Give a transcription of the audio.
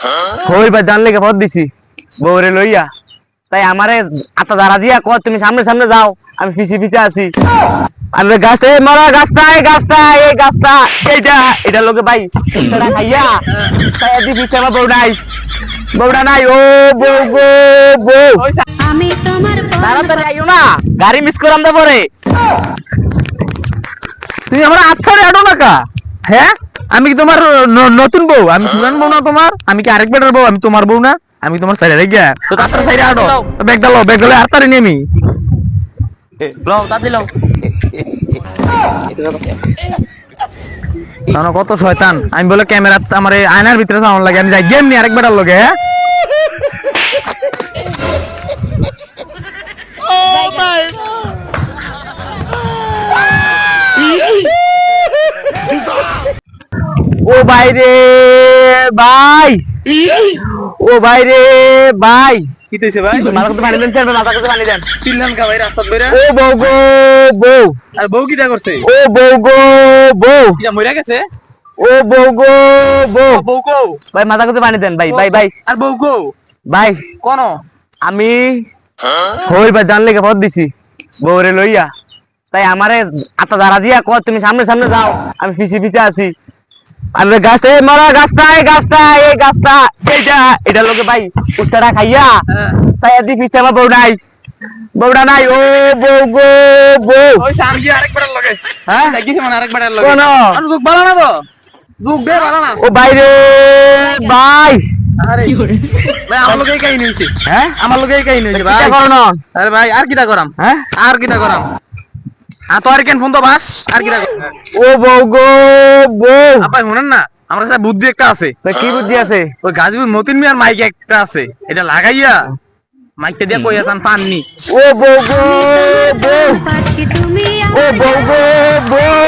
হই ভাই জানলে কে পথ দিছি বউরে লইয়া তাই আমারে আতা দাঁড়া দিয়া কর তুমি সামনে সামনে যাও আমি পিছে পিছে আছি আমি গাছটা এই মরা গাছটা এই গাছটা এইটা এটা লোকে ভাই এটা খাইয়া তাই আদি পিছে আমার বউডা নাই ও বউ গো বউ আমি তোমার তাড়াতাড়ি আইও না গাড়ি মিস করাম দে পরে তুমি আমার আচ্ছা রে আডো না কা হ্যাঁ আমি কি তোমার নতুন বউ আমি পুরান বউ না তোমার আমি কি আরেক বেটার বউ আমি তোমার বউ না আমি তোমার সাইডে রে গিয়া তো তাড়াতাড়ি সাইডে আডো ব্যাগ দাও আর তাড়ি নেমি লও তা দিলাও না কত শয়তান আমি বলে ক্যামেরা আমার আয়নার ভিতরে সাউন্ড লাগে আমি যাই গেম নি আরেক বেটার লগে হ্যাঁ ও ভাই রে ভাই ও ভাই রে ভাই কি হইছে ভাই? মাথা করতে পানি দেন স্যার মাথা করতে পানি দেন তিনলান কা ভাই রাস্তা বেরা। ও বউ গো বউ আর বউ কিটা করছে? ও বউ গো বউ কিটা মইরা গেছে? ও বউ গো বউ বউ কো? ভাই মাথা করতে পানি দেন ভাই ভাই ভাই আর বউ কো? ভাই কোন? আমি হই ভাই জানলে কে পথ দিছি বউরে লইয়া তাই আমারে আতা দাঁড়া দিয়া কর তুমি সামনে সামনে যাও আমি পিছে পিছে আছি আমি গাছটা এই মরা গাছটা এই গাছটা এইটা এটা লোকে ভাই উচ্চাটা খাইয়া তাই আদি পিছে আমার বউডা নাই ও বউ গো বউ ওই সামনে আরেক বেটার লগে। হ্যাঁ লাগিছে মানে আরেক বেটার লগে। কোন আর যুগ বালা না তো? যুগ দে বালা না। ও ভাই রে ভাই আরে ভাই আমার লগে কাহিনী হইছে। হ্যাঁ আমার লগে কাহিনী হইছে ভাই। কিটা করনো আরে ভাই আর কিটা করাম? হ্যাঁ আর কিটা করাম? তো আর কেন ফোন তো বাস আর কিটা করাম? ও বউ গো বউ আপা শুনেন না আমার কাছে বুদ্ধি একটা আছে। ভাই কি বুদ্ধি আছে ওই গাজীপুর মতিন মিয়ার মাইক একটা আছে এটা লাগাইয়া মাইকটা দিয়া কই আছেন পাননি ও বউ গো বউ পাখি তুমি ও বউ গো বউ